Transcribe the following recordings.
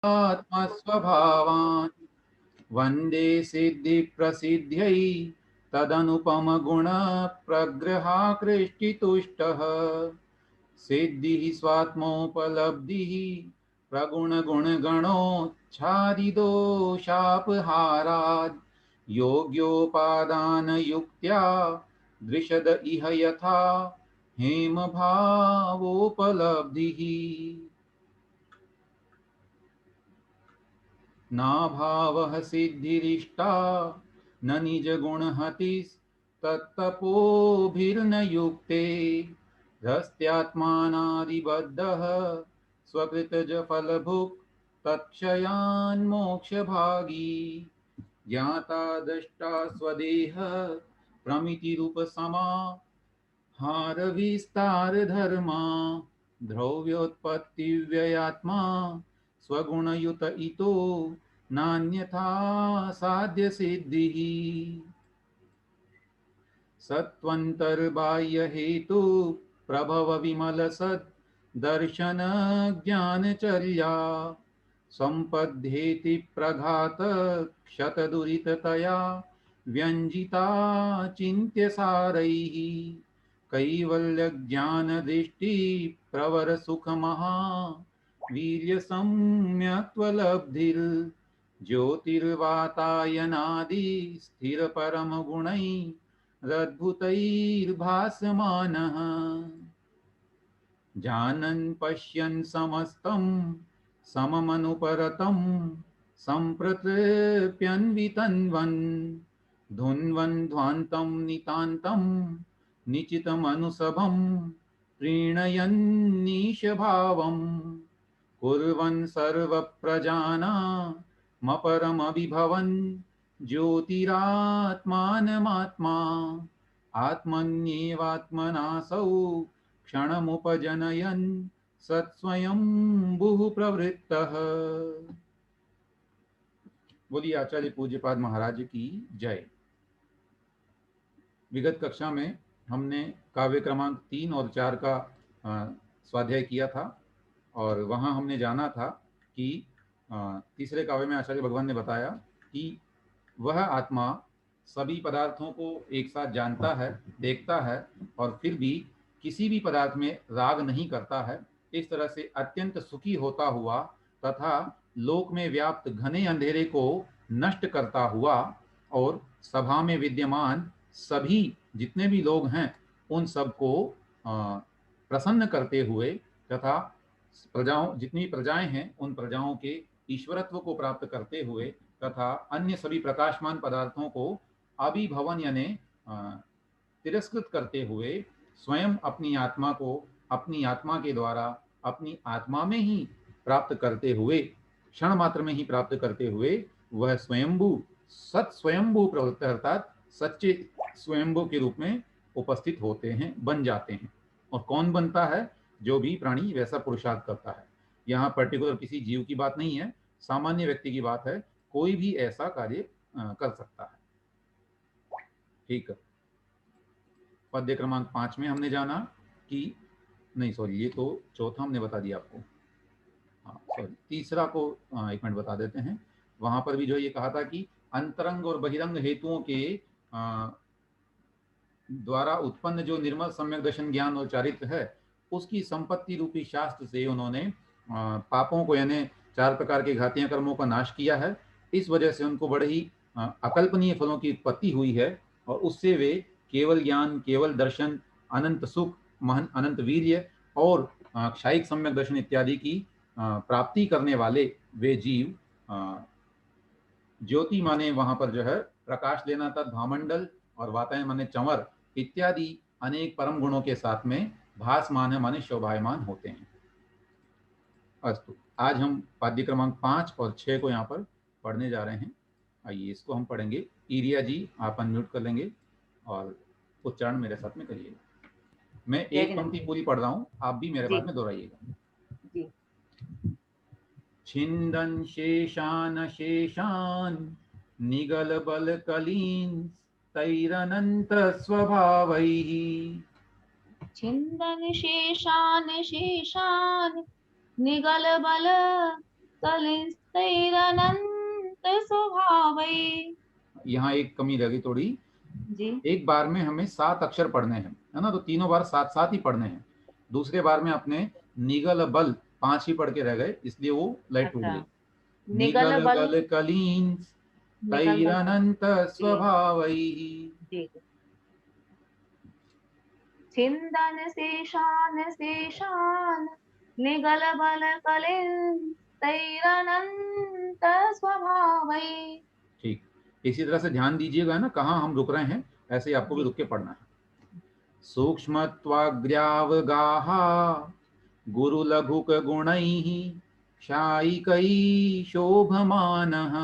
आत्मस्वभावान् वन्दे सिद्धिप्रसिद्ध्यै तदनुपमगुणप्रग्रहाकृष्टितुष्टः सिद्धिः स्वात्मोपलब्धिः प्रगुणगुणगणोच्छादिदोषापहारात् योग्योपादानयुक्त्या दृशद इह यथा हेमभावोपलब्धिः नाभावः सिद्धिरिष्टा न निजगुणहतिस्तत्तपोभिर्न युक्ते ह्रस्त्यात्मानादिबद्धः स्वकृतजफलभुक् तत्क्षयान्मोक्षभागी ज्ञाता दृष्टा स्वदेह प्रमितिरूपसमा हारविस्तारधर्मा द्रव्योत्पत्तिव्ययात्मा स्वगुणयुत इतो नान्यथा साध्य सिद्धिः सत्वंतर्बाह्य हेतु प्रभव विमल सत् दर्शन ज्ञानचर्या संपद्येति प्रघात क्षतदुरिततया व्यंजिता चिन्त्य सारैः कैवल्य ज्ञान दृष्टि प्रवर सुख महा वीर्य सम्यक्त्वलब्धिर् ज्योतिर्वातायनादि स्थिर परम गुणैः रद्भुतैर्भासमानः जानन् पश्यन् समस्तं सममनुपरतं सम्प्रतृप्यन्वितन्वन् धुन्वन् ध्वान्तं नितान्तं निचितमनुसभं प्रीणयन्नीशभावम् कुर्वन् सर्वप्रजानामपरमभिभवन् ज्योतिरात्मानमात्मा आत्मन्येवात्मनासौ क्षणमुपजनयन् सत्स्वयंभुः प्रवृत्तः। बोलिए आचार्य पूज्यपाद महाराज की जय। विगत कक्षा में हमने काव्य क्रमांक 3 और 4 का स्वाध्याय किया था और वहाँ हमने जाना था कि तीसरे काव्य में आचार्य भगवान ने बताया कि वह आत्मा सभी पदार्थों को एक साथ जानता है, देखता है और फिर भी किसी भी पदार्थ में राग नहीं करता है। इस तरह से अत्यंत सुखी होता हुआ तथा लोक में व्याप्त घने अंधेरे को नष्ट करता हुआ और सभा में विद्यमान सभी जितने भी लोग हैं उन सबको प्रसन्न करते हुए तथा प्रजाओं जितनी प्रजाएं हैं उन प्रजाओं के ईश्वरत्व को प्राप्त करते हुए तथा अन्य सभी प्रकाशमान पदार्थों को अभिभवन यानी तिरस्कृत करते हुए स्वयं अपनी आत्मा को अपनी आत्मा के द्वारा अपनी आत्मा में ही प्राप्त करते हुए क्षण मात्र में ही प्राप्त करते हुए वह स्वयंभू सत स्वयंभू प्रवृत्त अर्थात सच्चे स्वयंभू के रूप में उपस्थित होते हैं, बन जाते हैं। और कौन बनता है? जो भी प्राणी वैसा पुरुषार्थ करता है। यहाँ पर्टिकुलर किसी जीव की बात नहीं है, सामान्य व्यक्ति की बात है, कोई भी ऐसा कार्य कर सकता है। ठीक है। पद्य क्रमांक 5 में हमने जाना कि नहीं सॉरी ये तो चौथा हमने बता दिया आपको। हाँ सॉरी तीसरा को एक मिनट बता देते हैं। वहां पर भी जो ये कहा था कि अंतरंग और बहिरंग हेतुओं के द्वारा उत्पन्न जो निर्मल सम्यक दर्शन ज्ञान और चारित्र है उसकी संपत्ति रूपी शास्त्र से उन्होंने पापों को यानी 4 प्रकार के घातीय कर्मों का नाश किया है। इस वजह से उनको बड़े ही अकल्पनीय फलों की उत्पत्ति हुई है और उससे वे केवल ज्ञान, केवल दर्शन, अनंत सुख, महन अनंत वीर्य और क्षायिक सम्यक दर्शन इत्यादि की प्राप्ति करने वाले वे जीव ज्योति माने वहां पर जो है प्रकाश लेना था भामंडल और वातायन माने चंवर इत्यादि अनेक परम गुणों के साथ में भासमान है माने शोभायमान होते हैं। अस्तु, आज हम पाद्य क्रमांक 5 और 6 को यहाँ पर पढ़ने जा रहे हैं। आइए इसको हम पढ़ेंगे। ईरिया जी आप अनम्यूट कर लेंगे और उच्चारण मेरे साथ में करिएगा। मैं एक पंक्ति पूरी पढ़ रहा हूँ, आप भी मेरे बाद में दोहराइएगा। छिंदन शेषान शेषान निगल बल कलीन तैरनंत स्वभावैः छिंदन शेषान शेषान निगल बल कलिंस्तैरनन्त स्वभावैः। यहाँ एक कमी रह गई थोड़ी, जी एक बार में हमें 7 अक्षर पढ़ने हैं, है ना, तो तीनों बार 7-7 ही पढ़ने हैं। दूसरे बार में अपने निगल बल 5 ही पढ़ के रह गए, इसलिए वो लाइट टूट अच्छा। गई। निगल निगल बल, बल कलीन निगल बल तैरनंत जी स्वभावैः। जी। छिन्दन शेषान् शेषान् निगल बल कलिंस्तैरनन्त स्वभावैः। ठीक, इसी तरह से ध्यान दीजिएगा ना कहाँ हम रुक रहे हैं, ऐसे ही आपको भी जी रुक के पढ़ना है। सूक्ष्मत्वाग्र्यावगाः गुरुलघुकगुणैः शायिकैः शोभमानः।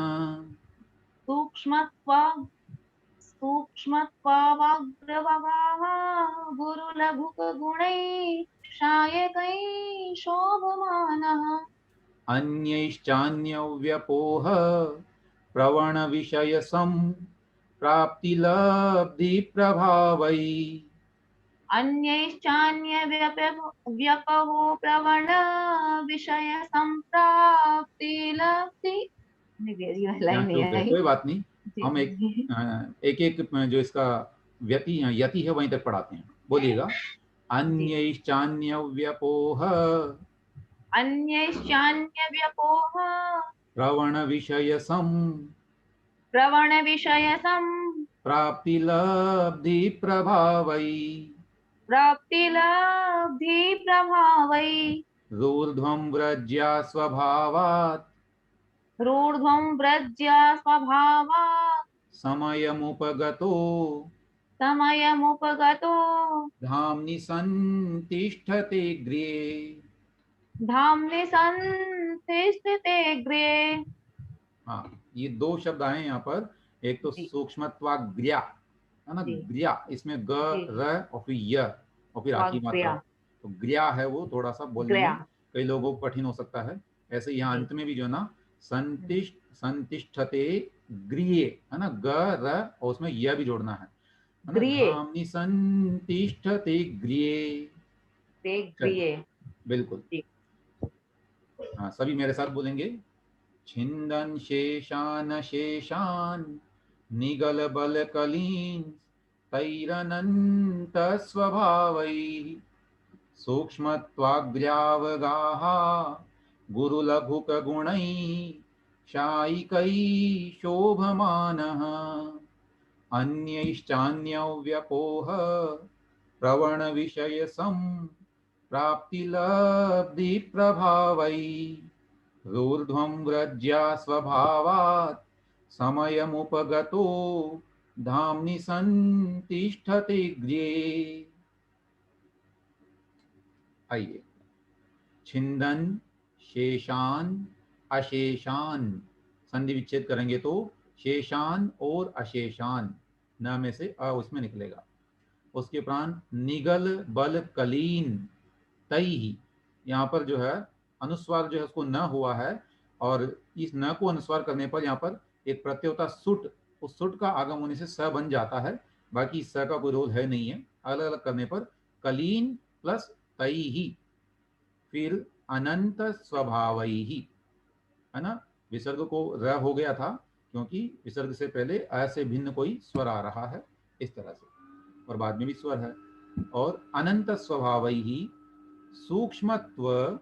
सूक्ष्मत्वा सूक्ष्मत्वावाग्रवगाः गुरुलघुकगुणैः शायकैः शोभमानः। अन्यैश्चान्यव्यपोह प्रवणविषयसम्प्राप्तिलब्धिप्रभावैः। अन्यैश्चान्यव्यपहो प्रवण विषय संप्राप्ति लब्धि। मेरी यहाँ लाइन नहीं चूक गए, आई। कोई बात नहीं। जी हम एक एक जो इसका यति है वहीं तक पढ़ाते हैं। बोलिएगा, जी। अन्यैश्चान्यव्यपोह अन्यैश्चान्यव्यपोह प्रवणविषयसम् प्रवण विषय प्राप्तिलब्धिप्रभावैः। संप्राप्ति लब्धि प्रभावै। रूर्ध्वं व्रज्या स्वभावात् रूर्ध्वं व्रज्य स्वभावात् समयमुपगतो समयमुपगतो धाम्नि सन्तिष्ठते गृहे। धाम्नि सन्तिष्ठते गृहे। हाँ, ये 2 शब्द आए हैं यहाँ पर। एक तो जी सूक्ष्मत्वाग्र्या, है ना, जी ग्र्या, इसमें ग, जी। र और फिर य और फिर आखिरी मात्रा। वाग्प्रिया तो ग्र्या है वो थोड़ा सा बोलने ग्रया। में कई लोगों को कठिन हो सकता है। ऐसे यहाँ जी अंत में भी जो है ना, संतिष्ठते गृहे, है ना, ग, र और उसमें य भी जोड़ना है ना, गृहे धाम्नि संतिष्ठते गृहे। ते चलिए, गृहे। बिल्कुल। जी हाँ, सभी मेरे साथ बोलेंगे। छिन्दन् शेषान् शेषान् निगलबलकलीन् तैरनन्तस्वभावैः। सूक्ष्मत्वाग्र्यावगाः गुरुलघुकगुणैः शायिकैः शोभमानः। अन्यैश्चान्यव्यपोह प्रवणविषयसम्प्राप्तिलब्धिप्रभावैः। रूर्ध्वं व्रज्या स्वभावात् समयमुपगतो धाम्नि सन्तिष्ठते गृहे। आइए, छिन्दन शेषान अशेषान, संधि विच्छेद करेंगे तो शेषान और अशेषान, न में से अ उसमें निकलेगा। उसके उपरांत निगल बल कलीन तई ही, यहाँ पर जो है अनुस्वार जो है उसको न हुआ है, और इस न को अनुस्वार करने पर यहाँ पर एक प्रत्यय होता सुट, उस सुट का आगम होने से स बन जाता है। बाकी स का कोई रोल है नहीं है। अलग अलग करने पर कलीन प्लस तई ही, फिर अनंत स्वभावैहि, है ना। विसर्ग को र हो गया था क्योंकि विसर्ग से पहले अ से भिन्न कोई स्वर आ रहा है, इस तरह से, और बाद में भी स्वर है। और अनंत स्वभावैहि सूक्ष्मत्व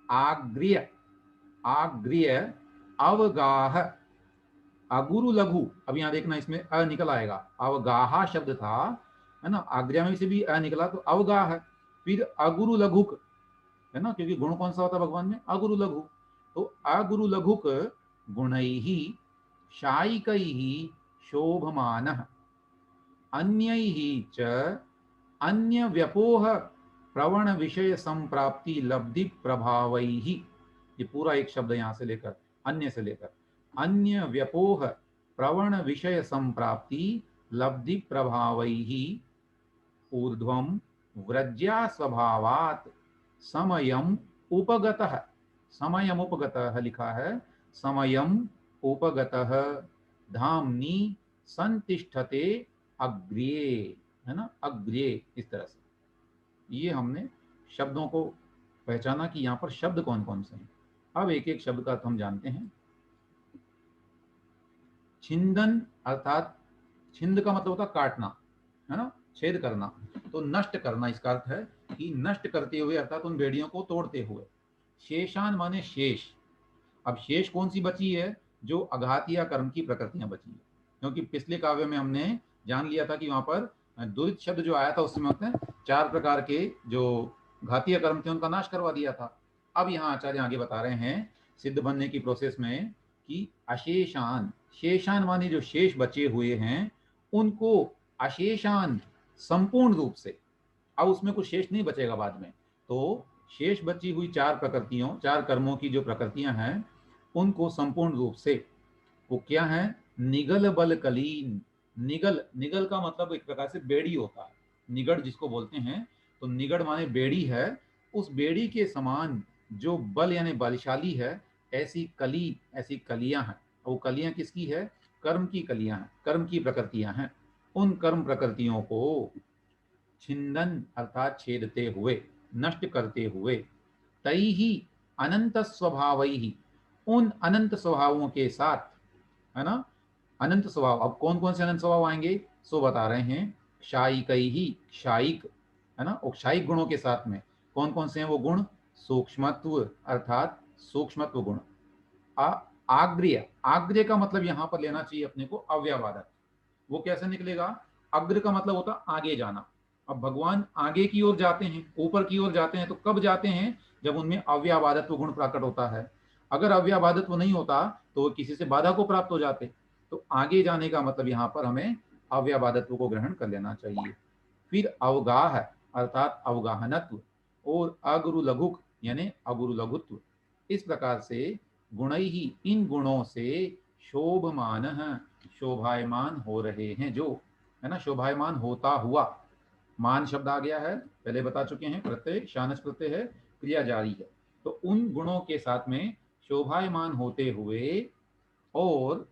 आग्र्य, आग्र्य अवगाह अगुरु लघु। अब यहाँ देखना, इसमें अ निकल आएगा, अवगाहा शब्द था, है ना, आग्र्या में से भी अ निकला तो अवगाह है। फिर अगुरु लघुक, है ना, क्योंकि गुण कौन सा होता है भगवान में, अगुरु लघु। तो अगुरु लघुक गुणैहि शायिकैहि शोभमानः। अन्यैहि च अन्य व्यपोह प्रवण विषय संप्राप्ति लब्धि प्रभावैहि। ये पूरा एक शब्द यहां से लेकर, अन्य से लेकर, अन्य व्यपोह प्रवण विषय संप्राप्ति लब्धि प्रभावैहि ऊर्ध्वं व्रज्या स्वभावात् समयम उपगतः, समयम उपगतः लिखा है, समयम उपगतः धाम्नि संतिष्ठते अग्र्ये, है ना, अग्र्ये, इस तरह से। ये हमने शब्दों को पहचाना कि यहाँ पर शब्द कौन कौन से हैं। अब एक एक शब्द का अर्थ हम जानते हैं। छिंदन अर्थात छिंद का मतलब होता है काटना, है ना, छेद करना। तो नष्ट करना इसका अर्थ है कि नष्ट करते हुए अर्थात उन बेड़ियों को तोड़ते हुए। शेषान माने शेष। अब शेष कौन सी बची है? जो अघात या कर्म की प्रकृतियां बची है, क्योंकि पिछले काव्य में हमने जान लिया था कि वहां पर दुरित शब्द जो आया था उसमें उसने 4 प्रकार के जो घातीय कर्म थे उनका नाश करवा दिया था। अब यहाँ आचार्य आगे बता रहे हैं सिद्ध बनने की प्रोसेस में कि अशेषान, शेषान माने जो शेष बचे हुए हैं उनको अशेषान संपूर्ण रूप से, अब उसमें कुछ शेष नहीं बचेगा बाद में, तो शेष बची हुई 4 प्रकृतियों, 4 कर्मों की जो प्रकृतियां हैं उनको संपूर्ण रूप से, वो क्या है? निगल बल कलीन। निगल, निगल का मतलब एक प्रकार से बेड़ी होता है, निगड़ जिसको बोलते हैं। तो निगड़ माने बेड़ी है, उस बेड़ी के समान जो बल यानी बलशाली है, ऐसी कली, ऐसी कलियां हैं। वो कलियां किसकी है? कर्म की कलियां हैं, कर्म की प्रकृतियां हैं। उन कर्म प्रकृतियों को छिंदन अर्थात छेदते हुए, नष्ट करते हुए, तई ही अनंत स्वभाव ही, उन अनंत स्वभावों के साथ, है ना, अनंत स्वभाव। अब कौन कौन से अनंत स्वभाव आएंगे सो बता रहे हैं। क्षायिक ही, क्षायिक, है ना, क्षायिक गुणों के साथ में कौन कौन से हैं वो गुण? सूक्ष्मत्व अर्थात सूक्ष्मत्व गुण। आग्र्य, आग्र्य का मतलब यहां पर लेना चाहिए अपने को अव्यवादक। वो कैसे निकलेगा? अग्र का मतलब होता आगे जाना। अब भगवान आगे की ओर जाते हैं, ऊपर की ओर जाते हैं, तो कब जाते हैं? जब उनमें अव्याबाधत्व गुण प्रकट होता है। अगर अव्याबाधत्व नहीं होता तो वो किसी से बाधा को प्राप्त हो जाते। तो आगे जाने का मतलब यहाँ पर हमें अव्याबाधत्व को ग्रहण कर लेना चाहिए। फिर अवगाह अर्थात अवगाहनत्व, और अगुरु लघुक यानी अगुरु लघुत्व। इस प्रकार से गुण ही, इन गुणों से शोभमान, शोभायमान हो रहे हैं, जो है ना, शोभायमान होता हुआ। मान शब्द आ गया है, पहले बता चुके हैं, प्रत्यय शानच प्रत्यय है, क्रिया जारी है। तो उन गुणों के साथ में शोभायमान होते हुए, और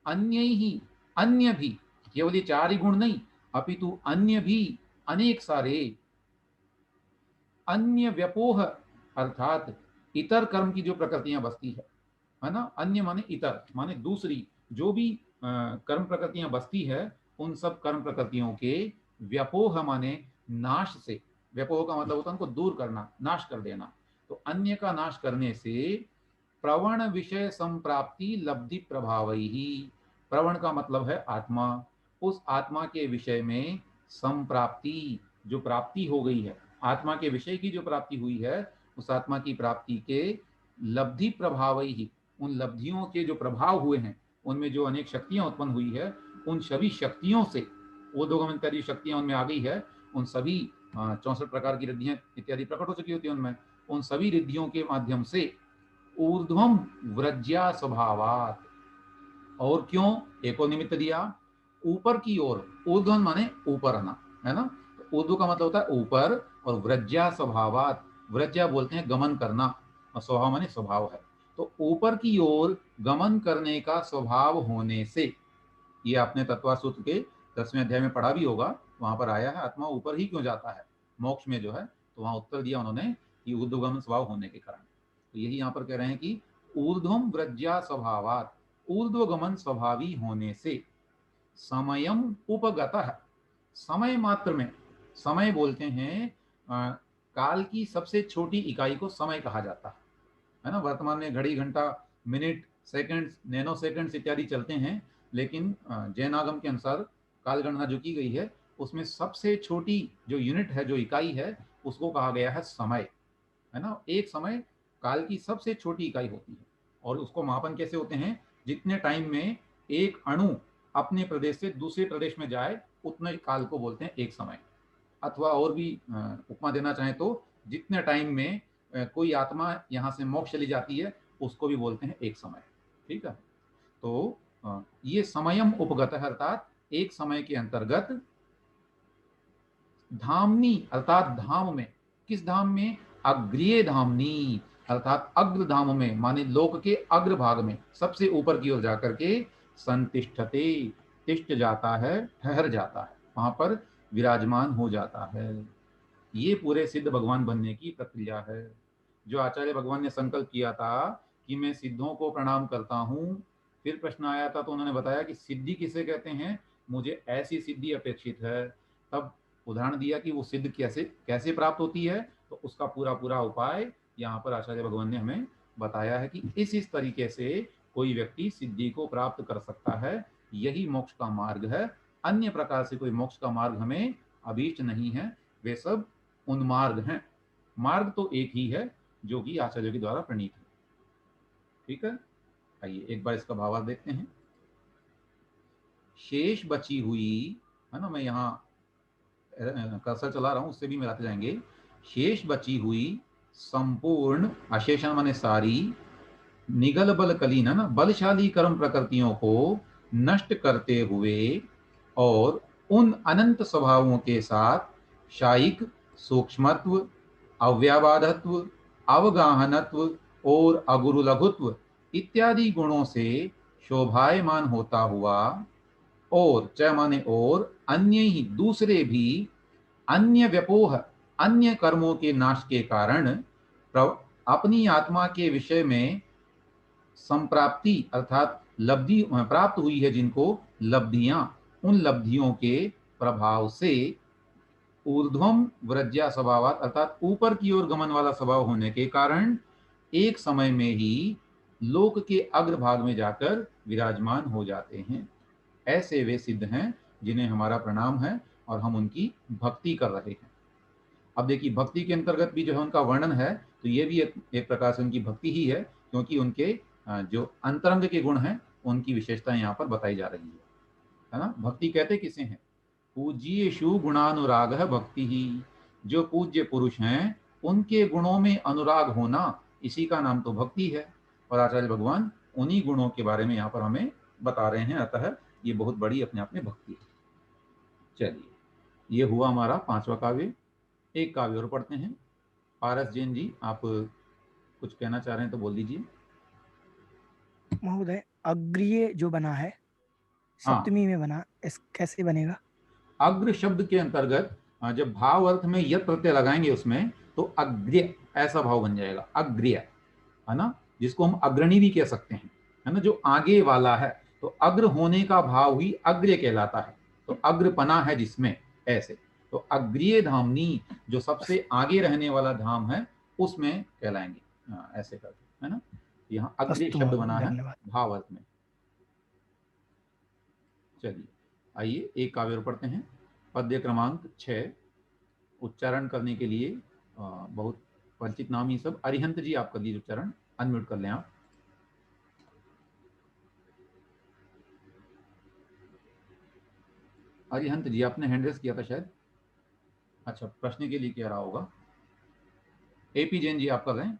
अन्य ही, अन्य भी, केवल ये 4 ही गुण नहीं, अपितु अन्य भी अनेक सारे, अन्य व्यपोह अर्थात इतर कर्म की जो प्रकृतियां बसती है ना, अन्य माने इतर माने दूसरी, जो भी कर्म प्रकृतियां बसती है, उन सब कर्म प्रकृतियों के व्यपोह माने नाश से, व्यपोह का मतलब होता है उनको दूर करना, नाश कर देना। तो अन्य का नाश करने से प्रवण विषय संप्राप्ति लब्धि प्रभाव ही, प्रवण का मतलब है आत्मा, उस आत्मा के विषय में संप्राप्ति, जो प्राप्ति हो गई है, आत्मा के विषय की जो प्राप्ति हुई है, उस आत्मा की प्राप्ति के लब्धि प्रभाव ही, उन लब्धियों के जो प्रभाव हुए हैं, उनमें जो अनेक शक्तियां उत्पन्न हुई है, उन सभी शक्तियों से, वो दो इत्यादि शक्तियां उनमें आ गई है, उन सभी 64 प्रकार की रिद्धियां इत्यादि प्रकट हो चुकी होती है उनमें, उन सभी रिद्धियों के माध्यम से ऊर्ध्वम व्रज्या स्वभावात, और क्यों एको निमित्त दिया, ऊपर की ओर, ऊर्ध्वन माने ऊपर आना, है ना, तो ऊर्ध्व का मतलब होता है ऊपर, और व्रज्या स्वभावात, व्रज्या बोलते हैं गमन करना, और स्वभाव माने स्वभाव है। तो ऊपर की ओर गमन करने का स्वभाव होने से, ये आपने तत्वा सूत्र के 10वें अध्याय में पढ़ा भी होगा, वहां पर आया है आत्मा ऊपर ही क्यों जाता है मोक्ष में जो है, तो वहां उत्तर दिया उन्होंने कि ऊर्ध्वगमन स्वभाव होने के कारण। तो यही यहाँ पर कह रहे हैं कि ऊर्ध्वम व्रज्या स्वभावात, ऊर्ध्वगमन स्वभावी होने से, समयम उपगतः, समय मात्र में, समय बोलते हैं काल की सबसे छोटी इकाई को समय कहा जाता है ना। वर्तमान में घड़ी, घंटा, मिनट, सेकंड्स, नैनो सेकंड्स इत्यादि चलते हैं, लेकिन जैन आगम के अनुसार काल गणना जो की गई है, उसमें सबसे छोटी जो यूनिट है, जो इकाई है, उसको कहा गया है समय, है ना। एक समय काल की सबसे छोटी इकाई होती है, और उसको मापन कैसे होते हैं? जितने टाइम में एक अणु अपने प्रदेश से दूसरे प्रदेश में जाए, उतने काल को बोलते हैं एक समय। अथवा और भी उपमा देना चाहें तो, जितने टाइम में कोई आत्मा यहाँ से मोक्ष चली जाती है, उसको भी बोलते हैं एक समय। ठीक है, तो ये समयम उपगत है, अर्थात एक समय के अंतर्गत, धामनी अर्थात धाम में, किस धाम में? अग्रिय धामनी अर्थात अग्र धाम में, माने लोक के अग्र भाग में, सबसे ऊपर की ओर जाकर के, संतिष्ठते, तिष्ठ जाता है, ठहर जाता है, वहां पर विराजमान हो जाता है। ये पूरे सिद्ध भगवान बनने की प्रक्रिया है। जो आचार्य भगवान ने संकल्प किया था कि मैं सिद्धों को प्रणाम करता हूँ। फिर प्रश्न आया था तो उन्होंने बताया कि सिद्धि किसे कहते हैं, मुझे ऐसी सिद्धि अपेक्षित है। तब उदाहरण दिया कि वो सिद्ध कैसे कैसे प्राप्त होती है, तो उसका पूरा पूरा उपाय यहाँ पर आचार्य भगवान ने हमें बताया है कि इस तरीके से कोई व्यक्ति सिद्धि को प्राप्त कर सकता है, यही मोक्ष का मार्ग है। अन्य प्रकार से कोई मोक्ष का मार्ग हमें अभीष्ट नहीं है, वे सब उन्मार्ग हैं। मार्ग तो एक ही है जो कि आचार्यों के द्वारा प्रणीत है। ठीक है, आइए एक बार इसका भावार्थ देखते हैं। शेष बची हुई, है ना, मैं यहाँ कर्सर चला रहा हूं, उससे भी मिलाते जाएंगे। शेष बची हुई संपूर्ण, अशेषण माने सारी, निगल बल कलीन, है ना, बलशाली कर्म प्रकृतियों को नष्ट करते हुए और उन अनंत स्वभावों के साथ शायिक, सूक्ष्मत्व, अव्याबाधत्व, अवगाहनत्व और अगुरु लघुत्व इत्यादि गुणों से शोभायमान होता हुआ, और च माने और, अन्य ही दूसरे भी अन्य व्यपोह, अन्य कर्मों के नाश के कारण अपनी आत्मा के विषय में संप्राप्ति अर्थात लब्धि प्राप्त हुई है जिनको लब्धियां, उन लब्धियों के प्रभाव से ऊर्ध्वम व्रज्या स्वभावात अर्थात ऊपर की ओर गमन वाला स्वभाव होने के कारण एक समय में ही लोक के अग्रभाग में जाकर विराजमान हो जाते हैं। ऐसे वे सिद्ध हैं जिन्हें हमारा प्रणाम है और हम उनकी भक्ति कर रहे हैं। अब देखिए, भक्ति के अंतर्गत भी जो है उनका वर्णन है, तो ये भी एक प्रकार से उनकी भक्ति ही है, क्योंकि उनके जो अंतरंग के गुण हैं उनकी विशेषताएं यहाँ पर बताई जा रही है ना। भक्ति कहते किसे हैं, पूज्येषु गुणानुराग है भक्ति ही। जो पूज्य पुरुष हैं उनके गुणों में अनुराग होना, इसी का नाम तो भक्ति है। और आचार्य भगवान उन्हीं गुणों के बारे में यहाँ पर हमें बता रहे हैं, अतः ये बहुत बड़ी अपने आप में भक्ति है। चलिए, ये हुआ हमारा 5वां काव्य। एक काव्य और पढ़ते हैं। पारस जैन जी, आप कुछ कहना चाह रहे हैं तो बोल दीजिए। महोदय, अग्रिय जो बना है सप्तमी में बना, इस कैसे बनेगा? अग्र शब्द के अंतर्गत जब भाव अर्थ में यत प्रत्यय लगाएंगे उसमें, तो अग्र्य ऐसा भाव बन जाएगा, अग्र्य, है ना, जिसको हम अग्रणी भी कह सकते हैं, है ना, जो आगे वाला है। तो अग्र होने का भाव ही अग्र्य कहलाता है, तो अग्रपना है जिसमें, ऐसे। तो अग्रीय धामनी, जो सबसे आगे रहने वाला धाम है, उसमें कहलाएंगे, ऐसे करके, है ना। यहाँ अग्रीय शब्द बना है भाव अर्थ में। चलिए, आइए एक काव्य और पढ़ते हैं। पद्य क्रमांक 6। उच्चारण करने के लिए बहुत परिचित नाम ही सब। अरिहंत जी, आप कर लीजिए उच्चारण, अनम्यूट कर लें आप। अरिहंत जी, आपने हैंड रेस किया था शायद। अच्छा, प्रश्न के लिए कह रहा होगा। एपी जैन जी, आप कर रहे हैं।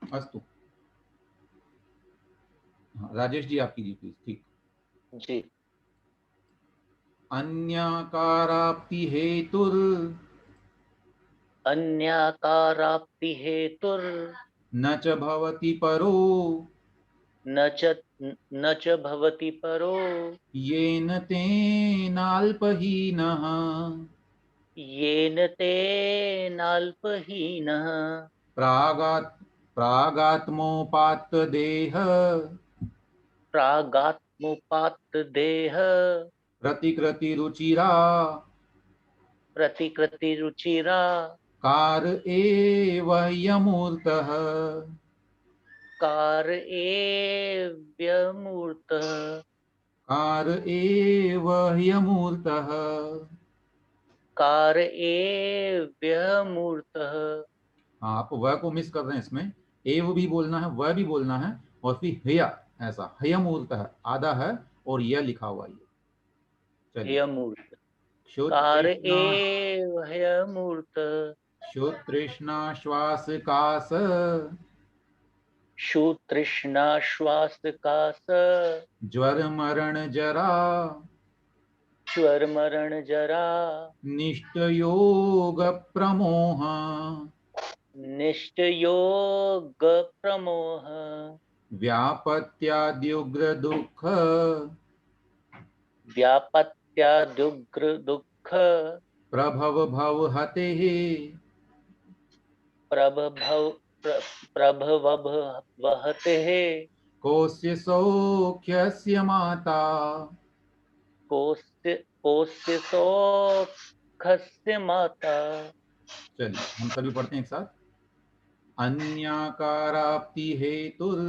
अस्तु, हाँ, राजेश जी आप कीजिए प्लीज। ठीक जी। अन्याकाराप्ति हेतुर, अन्याकाराप्ति हेतुर न च भवति परो, न च भवति परो, येन तेनाल्पहीनः, येन तेनाल्पहीनः, प्रागात्मोपात्त देह, प्रागात्मोपात्त देह, प्रतिकृति रुचिरा, प्रतिकृति रुचिरा, कार एव ह्यमूर्तः, कार एव्यमूर्तः, कार एव ह्यमूर्तः। कार एव्यमूर्तः। आप वह को मिस कर रहे हैं इसमें, एव भी बोलना है, वह भी बोलना है, और फिर हया, ऐसा हयमूर्त है, आधा है और यह लिखा हुआ। ये चलिए, हयमूर्त, कार एव हयमूर्त, श्रोतृष्णा श्वास कास, शूतृष्णा श्वास कास, ज्वर मरण जरा, ज्वर मरण जरा, निष्ठ योग प्रमोह, निष्ठ योग प्रमोह, व्यापत्याद्युग्र दुःख, व्यापत्यादुग्र दुःख, प्रभव भव हतेः प्रभव वहतेः कोस्य सौख्यस्य माता। कोस्य सौख्यस्य माता। चलिए हम सभी पढ़ते हैं एक साथ। अन्याकाराप्ति हेतुर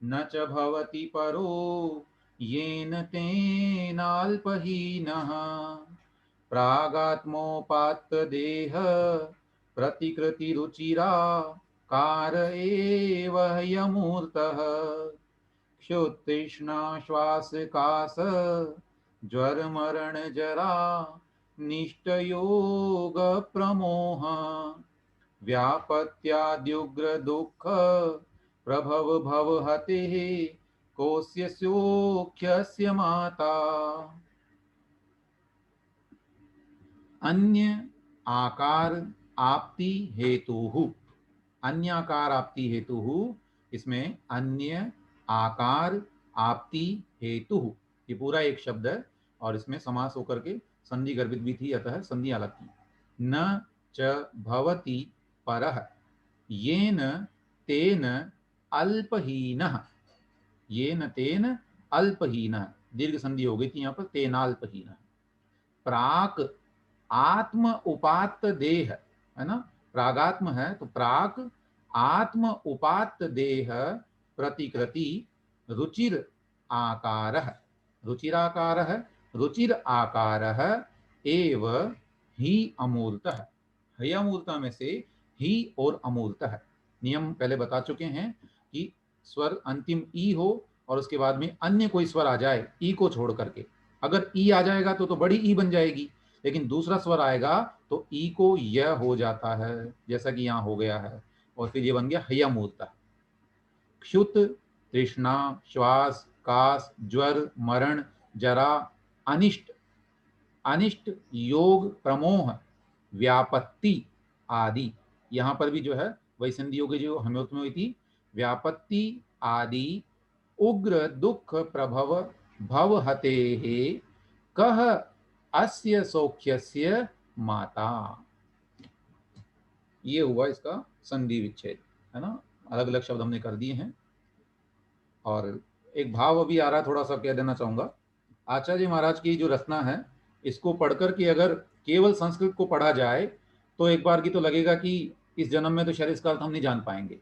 न च भवति परो येन तेनाल्पहीनः प्रागात्मोपात्त देह प्रतिकृतिरुचिरा कार एव ह्यमूर्तः क्षुत्तृष्णा श्वास कास ज्वर मरण जरा निष्ठयोग प्रमोह व्यापत्याद्युग्र दुःख प्रभव भव हतेः कोस्य सौख्यस्य माता। अन्य आकार आपति हेतुः। अन्य आकार आपति हेतुः, इसमें अन्य आकार आपति हेतुः ये पूरा एक शब्द है और इसमें समास होकर के संधि गर्भित भी थी, अतः संधि अलग थी। न च भवति परः येन तेन अल्पहीनः। येन तेन अल्पहीनः दीर्घ संधि हो गई थी यहाँ पर, तेनाल्पहीनः। प्राक आत्म उपात्त देह है ना, प्रागात्म है तो प्राक आत्म उपात्त देह प्रतिकृति रुचिर आकारः। रुचिराकारः रुचिर आकारः एव ही अमूर्तः। ही अमूर्तः में से ही और अमूर्तः नियम पहले बता चुके हैं कि स्वर अंतिम ई हो और उसके बाद में अन्य कोई स्वर आ जाए ई को छोड़ करके। अगर ई आ जाएगा तो बड़ी ई बन जाएगी, लेकिन दूसरा स्वर आएगा तो ई को य हो जाता है, जैसा कि यहाँ हो गया है, और फिर ये बन गया हयमूर्तः। क्षुत तृष्णा श्वास कास ज्वर मरण जरा अनिष्ट अनिष्ट योग प्रमोह व्यापत्ति आदि। यहाँ पर भी जो है वही संधि होगी जो हेमूर्त में हुई थी। व्यापत्ति आदि उग्र दुख प्रभव भव हतेः कह अस्य सौख्यस्य माता। ये हुआ इसका संधि विच्छेद, है ना। अलग अलग शब्द हमने कर दिए हैं और एक भाव अभी आ रहा है, थोड़ा सा कह देना चाहूंगा। आचार्य महाराज की जो रचना है इसको पढ़कर के अगर केवल संस्कृत को पढ़ा जाए तो एक बार की तो लगेगा कि इस जन्म में तो शायद इसका अर्थ हम नहीं जान पाएंगे,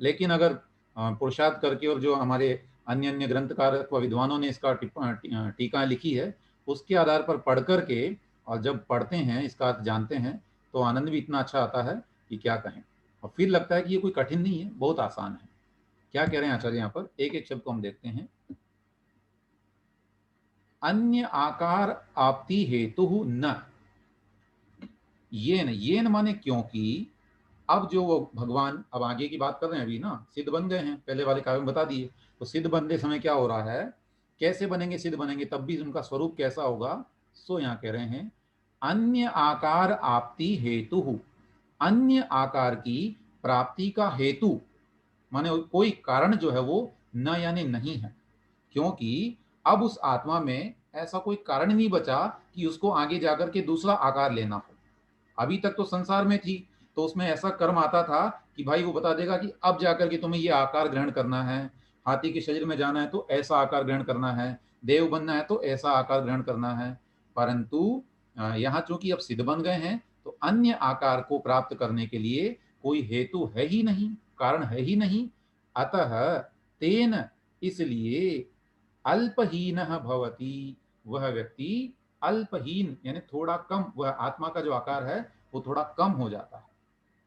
लेकिन अगर पुरुषार्थ करके और जो हमारे अन्य अन्य ग्रंथकार अथवा विद्वानों ने इसका टीका लिखी है उसके आधार पर पढ़ करके और जब पढ़ते हैं इसका अर्थ जानते हैं तो आनंद भी इतना अच्छा आता है कि क्या कहें। और फिर लगता है कि ये कोई कठिन नहीं है, बहुत आसान है। क्या कह रहे हैं आचार्य यहाँ पर, एक एक शब्द को हम देखते हैं। अन्य आकार आपति हेतु न। येन माने क्योंकि। अब जो वो भगवान, अब आगे की बात कर रहे हैं, अभी ना सिद्ध बन गए हैं, पहले वाले काव्य में बता दिए। तो सिद्ध बनते समय क्या हो रहा है, कैसे बनेंगे, सिद्ध बनेंगे तब भी उनका स्वरूप कैसा होगा। सो यहाँ कह रहे हैं अन्य आकार आपति हेतु। अन्य आकार की प्राप्ति का हेतु माने कोई कारण जो है वो न यानी नहीं है, क्योंकि अब उस आत्मा में ऐसा कोई कारण नहीं बचा कि उसको आगे जाकर के दूसरा आकार लेना हो। अभी तक तो संसार में थी तो उसमें ऐसा कर्म आता था कि भाई वो बता देगा कि अब जाकर के तुम्हें ये आकार ग्रहण करना है, हाथी के शरीर में जाना है तो ऐसा आकार ग्रहण करना है, देव बनना है तो ऐसा आकार ग्रहण करना है। परंतु यहाँ चूंकि अब सिद्ध बन गए हैं तो अन्य आकार को प्राप्त करने के लिए कोई हेतु है ही नहीं, कारण है ही नहीं। अतः तेन इसलिए अल्पहीन भवति, वह व्यक्ति अल्पहीन यानी थोड़ा कम, वह आत्मा का जो आकार है वो थोड़ा कम हो जाता है।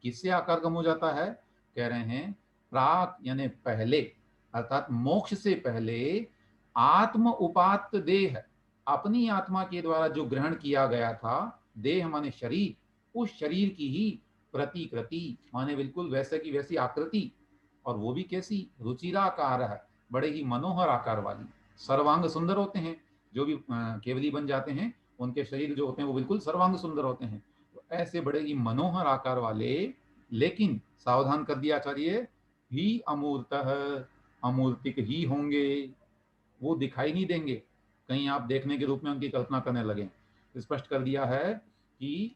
किससे आकार कम हो जाता है, कह रहे हैं प्राक यानी पहले, अर्थात मोक्ष से पहले आत्म उपात्त देह, अपनी आत्मा के द्वारा जो ग्रहण किया गया था, देह माने शरीर, उस शरीर की ही प्रतिकृति माने बिल्कुल वैसे की वैसी आकृति, और वो भी कैसी, रुचिराकार है, बड़े ही मनोहर आकार वाली। सर्वांग सुंदर होते हैं, जो भी केवली बन जाते हैं उनके शरीर जो होते हैं वो बिल्कुल सर्वांग सुंदर होते हैं। तो ऐसे बड़े ही मनोहर आकार वाले, लेकिन सावधान कर दिया आचार्य, ही अमूर्तः, अमूर्तिक ही होंगे, वो दिखाई नहीं देंगे, कहीं आप देखने के रूप में उनकी कल्पना करने लगे। स्पष्ट कर दिया है कि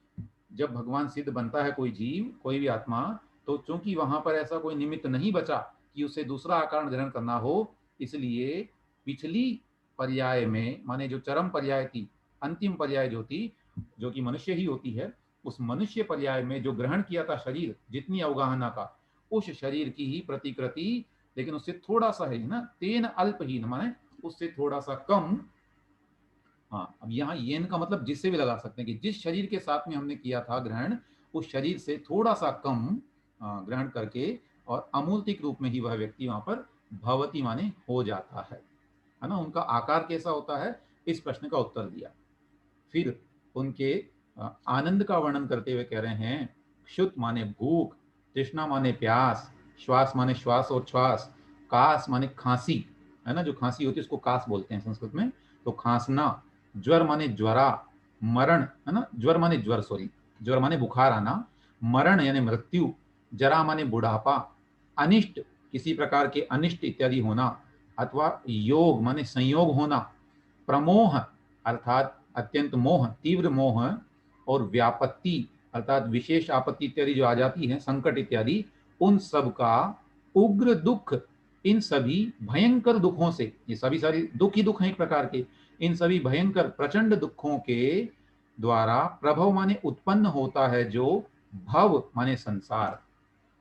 जब भगवान सिद्ध बनता है कोई जीव, कोई भी आत्मा, तो चूंकि वहां पर ऐसा कोई निमित्त नहीं बचा कि उसे दूसरा आकार ग्रहण करना हो, इसलिए पिछली पर्याय में, माने जो चरम पर्याय थी, अंतिम पर्याय जो थी, जो कि मनुष्य ही होती है, उस मनुष्य पर्याय में जो ग्रहण किया था शरीर, जितनी अवगाहना का, उस शरीर की ही प्रतिकृति, लेकिन उससे थोड़ा सा है ना, तेन अल्पहीन, माने उससे थोड़ा सा कम। हाँ, अब यहाँ येन का मतलब जिससे भी लगा सकते हैं कि जिस शरीर के साथ में हमने किया था ग्रहण, उस शरीर से थोड़ा सा कम ग्रहण करके और अमूर्तिक रूप में ही वह व्यक्ति वहां पर भवती माने हो जाता है ना। उनका आकार कैसा होता है, इस प्रश्न का उत्तर दिया। फिर उनके आनंद का वर्णन करते हुए कह रहे हैं, क्षुत माने भूख, तृष्णा माने प्यास, श्वास माने श्वास और श्वास, कास माने खांसी, है ना, जो खांसी होती है उसको कास बोलते हैं संस्कृत में, तो खांसना, ज्वर माने ज्वरा, मरण, है ना, ज्वर माने ज्वर, सॉरी, ज्वर माने बुखार आना, मरण यानी मृत्यु, जरा माने बुढ़ापा, अनिष्ट किसी प्रकार के अनिष्ट इत्यादि होना, अथवा योग माने संयोग होना, प्रमोह अर्थात अत्यंत मोह, तीव्र मोह, और व्यापत्ति अर्थात विशेष आपत्ति इत्यादि जो आ जाती है, संकट इत्यादि, उन सब का उग्र दुख, इन सभी भयंकर दुखों से, ये सभी सारी दुख ही दुख हैं एक प्रकार के, इन सभी भयंकर प्रचंड दुखों के द्वारा प्रभव माने उत्पन्न होता है जो भव माने संसार,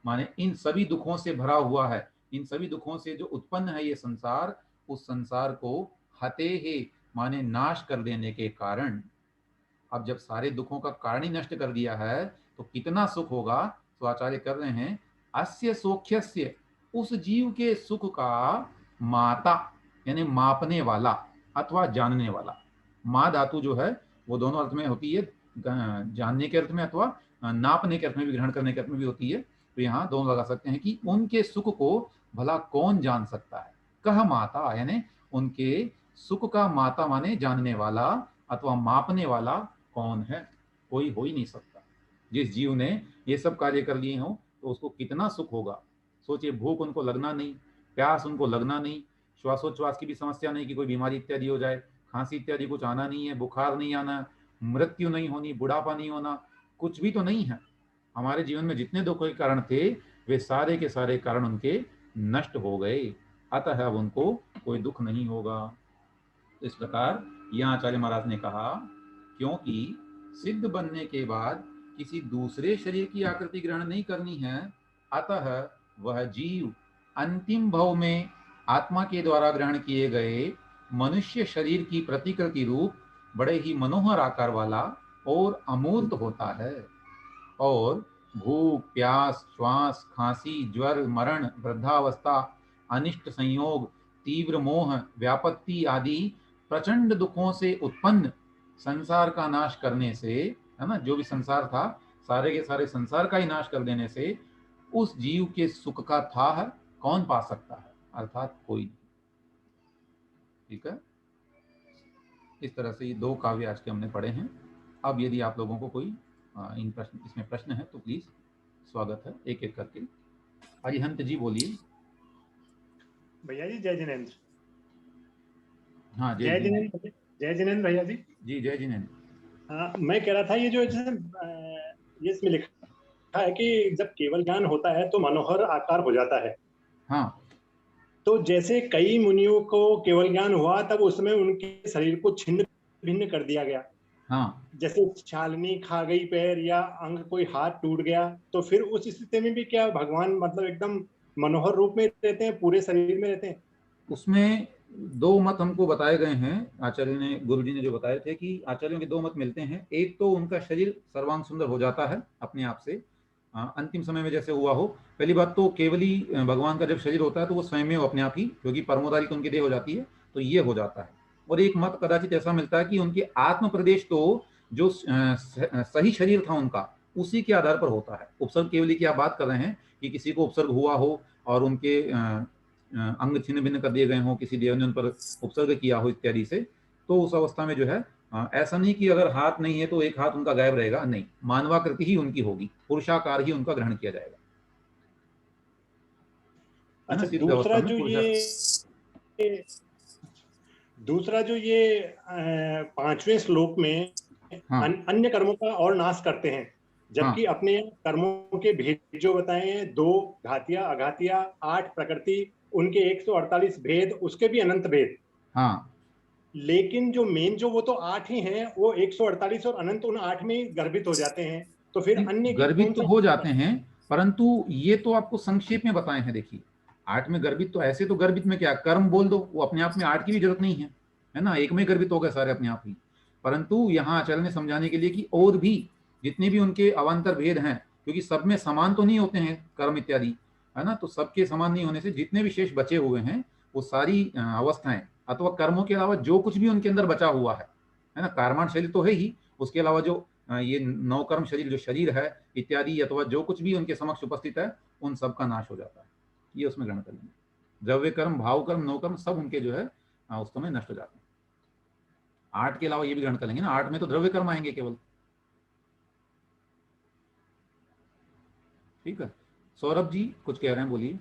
माने इन सभी दुखों से भरा हुआ है, इन सभी दुखों से जो उत्पन्न है ये संसार, उस संसार को हते हे माने नाश कर देने के कारण, अब जब सारे दुखों का कारण ही नष्ट कर दिया है तो कितना सुख होगा। तो आचार्य कर रहे हैं, अस्य सौख्यस्य, उस जीव के सुख का माता यानी मापने वाला अथवा जानने वाला, मा धातु जो है वो दोनों अर्थ में होती है, जानने के अर्थ में अथवा नापने के अर्थ में भी, ग्रहण करने के अर्थ में भी होती है। तो यहाँ दोनों लगा सकते हैं कि उनके सुख को भला कौन जान सकता है। कह माता यानी उनके सुख का माता माने जानने वाला अथवा मापने वाला कौन है, कोई हो ही नहीं सकता। जिस जीव ने ये सब कार्य कर लिए हों तो उसको कितना सुख होगा। सोचिए, भूख उनको लगना नहीं, प्यास उनको लगना नहीं, श्वासोच्छ्वास की भी समस्या नहीं कि कोई बीमारी इत्यादि हो जाए, खांसी इत्यादि कुछ आना नहीं है, बुखार नहीं आना, मृत्यु नहीं होनी, बुढ़ापा नहीं होना, कुछ भी तो नहीं है। हमारे जीवन में जितने दुखों के कारण थे वे सारे के सारे कारण उनके नष्ट हो गए, अतः अब उनको कोई दुख नहीं होगा। इस प्रकार यहाँ आचार्य महाराज ने कहा, क्योंकि सिद्ध बनने के बाद किसी दूसरे शरीर की आकृति ग्रहण नहीं करनी है, अतः वह जीव अंतिम भव में आत्मा के द्वारा ग्रहण किए गए मनुष्य शरीर की प्रतिकृति रूप बड़े ही मनोहर आकार वाला और अमूर्त होता है, और भूख, प्यास, श्वास, खांसी, ज्वर, मरण, वृद्धावस्था, अनिष्ट संयोग, तीव्र मोह, व्यापत्ति आदि प्रचंड दुखों से उत्पन्न संसार का नाश करने से, है ना, जो भी संसार था सारे के सारे संसार का ही नाश कर देने से उस जीव के सुख का था है कौन पा सकता है, अर्थात कोई नहीं। ठीक है, इस तरह से ये दो काव्य आज के हमने पढ़े हैं। अब यदि आप लोगों को कोई इसमें प्रश्न है तो प्लीज स्वागत है, एक एक करके। अरिहंत जी बोलिए। भैया जी जय जिनेंद्र। हाँ, जय जिनेंद्र, जय जिनेंद्र भैया जी। जी जय जिनेंद्र। हाँ, मैं कह रहा था ये जो ये इसमें लिखा है कि जब केवल ज्ञान होता है तो मनोहर आकार हो जाता है। हाँ, तो जैसे कई मुनियों को केवल ज्ञान हुआ तब उसमें उनके शरीर को छिन्न भिन्न कर दिया गया। हाँ, जैसे छालनी खा गई पैर या अंग, कोई हाथ टूट गया, तो फिर उस स्थिति में भी क्या भगवान मतलब एकदम मनोहर रूप में रहते हैं, पूरे शरीर में रहते हैं? उसमें दो मत हमको बताए गए हैं, आचार्य ने, गुरु जी ने जो बताए थे कि आचार्यों के दो मत मिलते हैं। एक तो उनका शरीर सर्वांग सुंदर हो जाता है अपने आप से, अंतिम समय में जैसे हुआ हो। पहली बात तो केवली भगवान का जब शरीर होता है तो वो स्वयं में अपने आप ही, क्योंकि परमोदारी तो उनकी देह हो जाती है, तो ये हो जाता है। और एक मत कदाचित ऐसा मिलता है कि उनके आत्म प्रदेश तो जो सही शरीर था उनका, उसी के आधार पर होता है। उपसर्ग केवली की आप बात कर रहे हैं कि किसी को उपसर्ग हुआ हो और उनके अंग छिन्न भिन्न कर दिए गए हों, किसी देव ने उन पर उपसर्ग किया हो इत्यादि से, तो उस अवस्था में जो है ऐसा नहीं कि अगर हाथ नहीं है तो एक हाथ उनका गायब रहेगा, नहीं, मानवाकृति ही उनकी होगी, पुरुषाकार ही उनका ग्रहण किया जाएगा। अच्छा, दूसरा जो ये 5वें श्लोक में हाँ। अन्य कर्मों का और नाश करते हैं, जबकि अपने कर्मों के भेद जो बताए हैं, 2 घातिया अघातिया, 8 प्रकृति, उनके 148 भेद, उसके भी अनंत भेद। हाँ, लेकिन जो मेन जो वो तो 8 ही हैं, वो 148 और अनंत उन 8 में ही गर्भित हो जाते हैं, तो फिर अन्य की गर्भित कौन तो सा? हो जाते हैं, परंतु ये तो आपको संक्षेप में बताए हैं। देखिए 8 में गर्भित, तो ऐसे तो गर्भित में क्या कर्म बोल दो, वो अपने आप में 8 की भी जरूरत नहीं है, है ना, एक में गर्भित हो गए सारे अपने आप ही। परंतु यहाँ आचार्य ने समझाने के लिए कि और भी जितने भी उनके अवान्तर भेद हैं, क्योंकि सब में समान तो नहीं होते हैं कर्म इत्यादि, है ना, तो सबके समान नहीं होने से जितने भी शेष बचे हुए हैं वो सारी अवस्थाएं अथवा कर्मों के अलावा जो कुछ भी उनके अंदर बचा हुआ है ना, कारमान शरीर तो है ही, उसके अलावा जो ये नवकर्म शरीर, जो शरीर है इत्यादि, अथवा जो कुछ भी उनके समक्ष उपस्थित है, उन सब का नाश हो जाता है। ये उसमें ग्रहण कर लेंगे। द्रव्य कर्म, भाव कर्म, नवकर्म सब उनके जो है उस समय नष्ट हो जाते हैं। 8 के अलावा ये भी ग्रहण कर लेंगे ना, 8 में तो द्रव्य कर्म आएंगे केवल। ठीक है, सौरभ जी कुछ कह रहे हैं, बोलिए।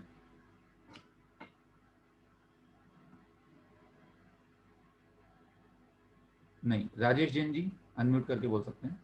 नहीं, राजेश जैन जी अनम्यूट करके बोल सकते हैं।